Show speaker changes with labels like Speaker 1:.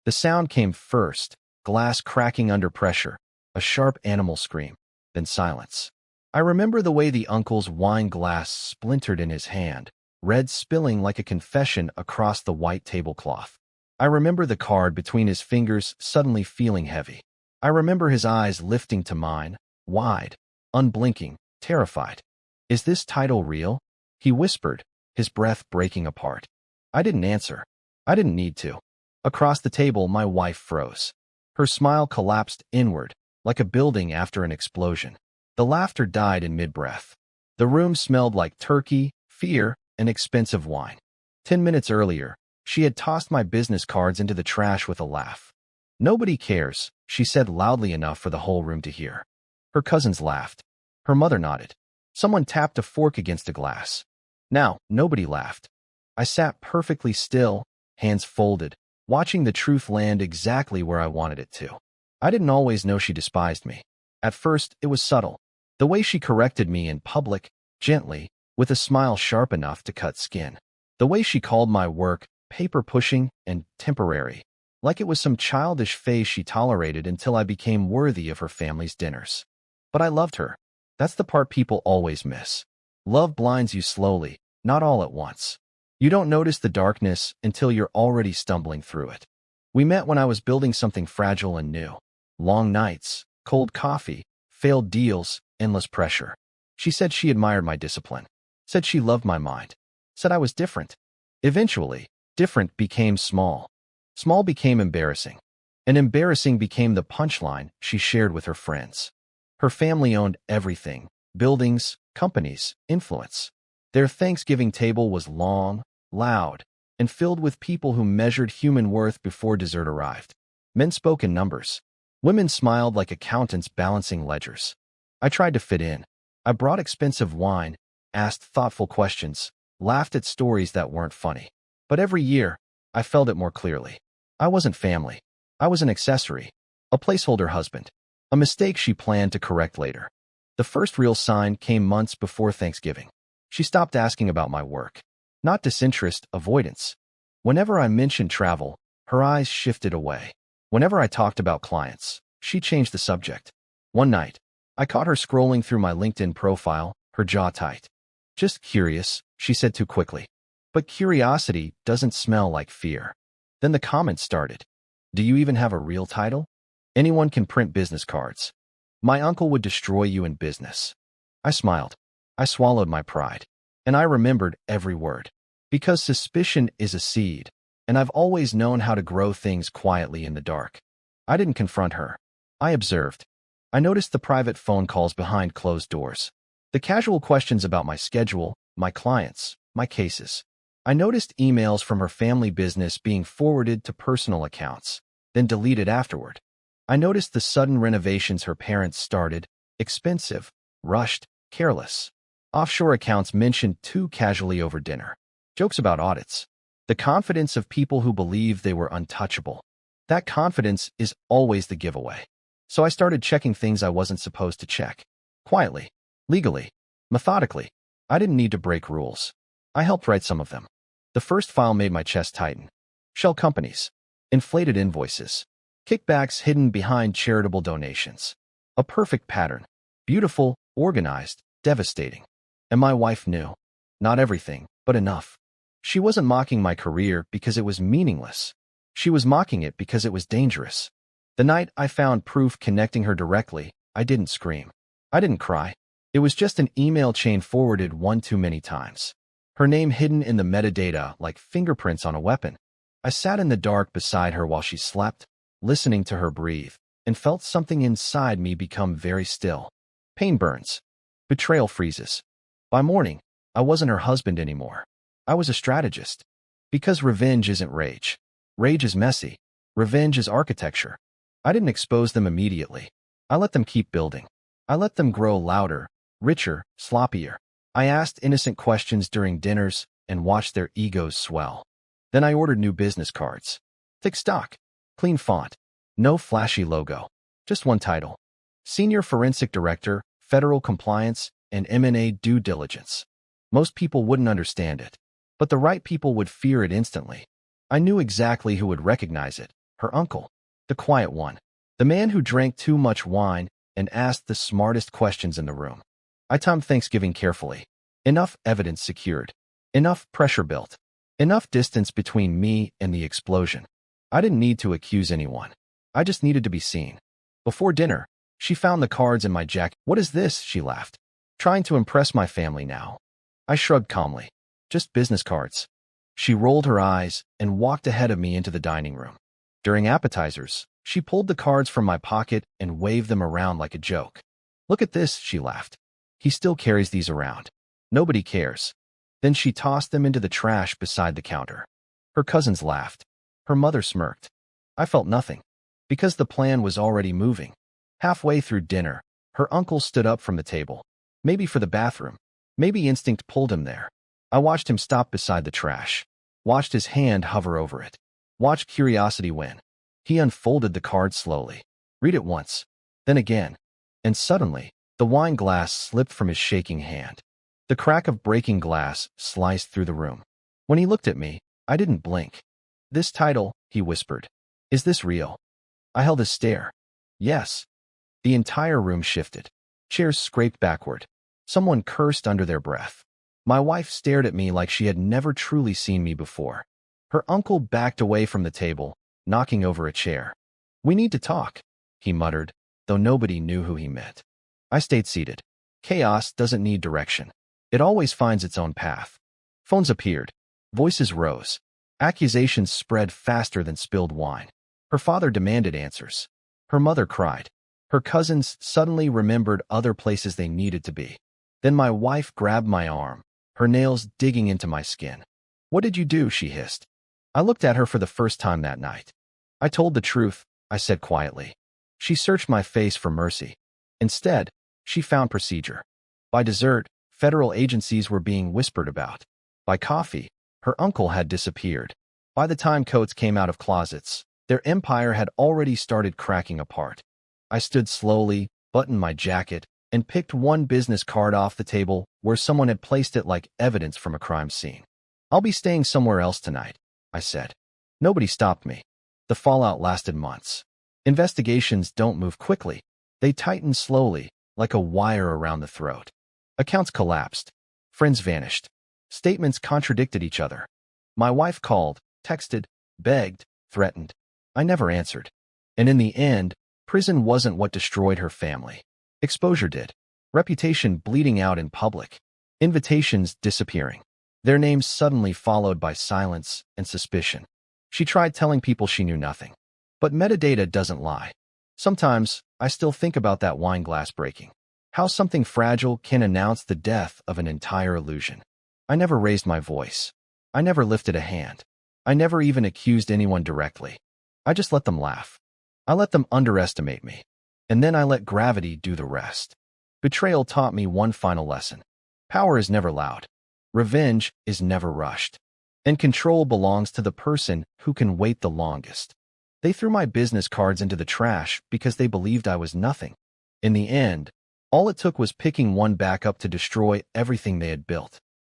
Speaker 1: The sound came first, glass cracking under pressure, a sharp animal scream, then silence. I remember the way the uncle's wine glass splintered in his hand, red spilling like a confession across the white tablecloth. I remember the card between his fingers suddenly feeling heavy. I remember his eyes lifting to mine, wide, unblinking, terrified. "Is this title real?" he whispered, his breath breaking apart. I didn't answer. I didn't need to. Across the table, my wife froze. Her smile collapsed inward, like a building after an explosion. The laughter died in mid-breath. The room smelled like turkey, fear, and expensive wine. 10 minutes earlier, she had tossed my business cards into the trash with a laugh. "Nobody cares," she said loudly enough for the whole room to hear. Her cousins laughed. Her mother nodded. Someone tapped a fork against a glass. Now, nobody laughed. I sat perfectly still, hands folded, watching the truth land exactly where I wanted it to. I didn't always know she despised me. At first, it was subtle. The way she corrected me in public, gently, with a smile sharp enough to cut skin. The way she called my work paper-pushing and temporary, like it was some childish phase she tolerated until I became worthy of her family's dinners. But I loved her. That's the part people always miss. Love blinds you slowly, not all at once. You don't notice the darkness until you're already stumbling through it. We met when I was building something fragile and new. Long nights, cold coffee, failed deals, endless pressure. She said she admired my discipline. Said she loved my mind. Said I was different. Eventually, different became small. Small became embarrassing. And embarrassing became the punchline she shared with her friends. Her family owned everything: buildings, companies, influence. Their Thanksgiving table was long, loud, and filled with people who measured human worth before dessert arrived. Men spoke in numbers. Women smiled like accountants balancing ledgers. I tried to fit in. I brought expensive wine, asked thoughtful questions, laughed at stories that weren't funny. But every year, I felt it more clearly. I wasn't family. I was an accessory, a placeholder husband, a mistake she planned to correct later. The first real sign came months before Thanksgiving. She stopped asking about my work. Not disinterest, avoidance. Whenever I mentioned travel, her eyes shifted away. Whenever I talked about clients, she changed the subject. One night, I caught her scrolling through my LinkedIn profile, her jaw tight. "Just curious," she said too quickly. But curiosity doesn't smell like fear. Then the comments started. "Do you even have a real title? Anyone can print business cards. My uncle would destroy you in business." I smiled. I swallowed my pride. And I remembered every word. Because suspicion is a seed, and I've always known how to grow things quietly in the dark. I didn't confront her. I observed. I noticed the private phone calls behind closed doors. The casual questions about my schedule, my clients, my cases. I noticed emails from her family business being forwarded to personal accounts, then deleted afterward. I noticed the sudden renovations her parents started, expensive, rushed, careless. Offshore accounts mentioned too casually over dinner. Jokes about audits. The confidence of people who believe they were untouchable. That confidence is always the giveaway. So I started checking things I wasn't supposed to check. Quietly, legally, methodically. I didn't need to break rules. I helped write some of them. The first file made my chest tighten. Shell companies. Inflated invoices. Kickbacks hidden behind charitable donations. A perfect pattern. Beautiful, organized, devastating. And my wife knew. Not everything, but enough. She wasn't mocking my career because it was meaningless. She was mocking it because it was dangerous. The night I found proof connecting her directly, I didn't scream. I didn't cry. It was just an email chain forwarded one too many times. Her name hidden in the metadata like fingerprints on a weapon. I sat in the dark beside her while she slept, listening to her breathe, and felt something inside me become very still. Pain burns. Betrayal freezes. By morning, I wasn't her husband anymore. I was a strategist. Because revenge isn't rage. Rage is messy. Revenge is architecture. I didn't expose them immediately. I let them keep building. I let them grow louder, richer, sloppier. I asked innocent questions during dinners and watched their egos swell. Then I ordered new business cards. Thick stock, clean font, no flashy logo, just one title. Senior Forensic Director, Federal Compliance, and M&A Due Diligence. Most people wouldn't understand it, but the right people would fear it instantly. I knew exactly who would recognize it. Her uncle, the quiet one, the man who drank too much wine and asked the smartest questions in the room. I timed Thanksgiving carefully. Enough evidence secured. Enough pressure built. Enough distance between me and the explosion. I didn't need to accuse anyone. I just needed to be seen. Before dinner, she found the cards in my jacket. "What is this?" she laughed. "Trying to impress my family now." I shrugged calmly. "Just business cards." She rolled her eyes and walked ahead of me into the dining room. During appetizers, she pulled the cards from my pocket and waved them around like a joke. "Look at this," she laughed. "He still carries these around. Nobody cares." Then she tossed them into the trash beside the counter. Her cousins laughed. Her mother smirked. I felt nothing, because the plan was already moving. Halfway through dinner, her uncle stood up from the table. Maybe for the bathroom. Maybe instinct pulled him there. I watched him stop beside the trash. Watched his hand hover over it. Watched curiosity win. He unfolded the card slowly. Read it once. Then again. And suddenly, the wine glass slipped from his shaking hand. The crack of breaking glass sliced through the room. When he looked at me, I didn't blink. "This title," he whispered. "Is this real?" I held his stare. Yes. The entire room shifted. Chairs scraped backward. Someone cursed under their breath. My wife stared at me like she had never truly seen me before. Her uncle backed away from the table, knocking over a chair. "We need to talk," he muttered, though nobody knew who he meant. I stayed seated. Chaos doesn't need direction. It always finds its own path. Phones appeared. Voices rose. Accusations spread faster than spilled wine. Her father demanded answers. Her mother cried. Her cousins suddenly remembered other places they needed to be. Then my wife grabbed my arm, her nails digging into my skin. "What did you do?" she hissed. I looked at her for the first time that night. "I told the truth," I said quietly. She searched my face for mercy. Instead, she found procedure. By dessert, federal agencies were being whispered about. By coffee, her uncle had disappeared. By the time coats came out of closets, their empire had already started cracking apart. I stood slowly, buttoned my jacket, and picked one business card off the table where someone had placed it like evidence from a crime scene. "I'll be staying somewhere else tonight," I said. Nobody stopped me. The fallout lasted months. Investigations don't move quickly. They tighten slowly, like a wire around the throat. Accounts collapsed. Friends vanished. Statements contradicted each other. My wife called, texted, begged, threatened. I never answered. And in the end, prison wasn't what destroyed her family. Exposure did. Reputation bleeding out in public. Invitations disappearing. Their names suddenly followed by silence and suspicion. She tried telling people she knew nothing. But metadata doesn't lie. Sometimes, I still think about that wine glass breaking. How something fragile can announce the death of an entire illusion. I never raised my voice. I never lifted a hand. I never even accused anyone directly. I just let them laugh. I let them underestimate me. And then I let gravity do the rest. Betrayal taught me one final lesson. Power is never loud. Revenge is never rushed. And control belongs to the person who can wait the longest. They threw my business cards into the trash because they believed I was nothing. In the end, all it took was picking one back up to destroy everything they had built.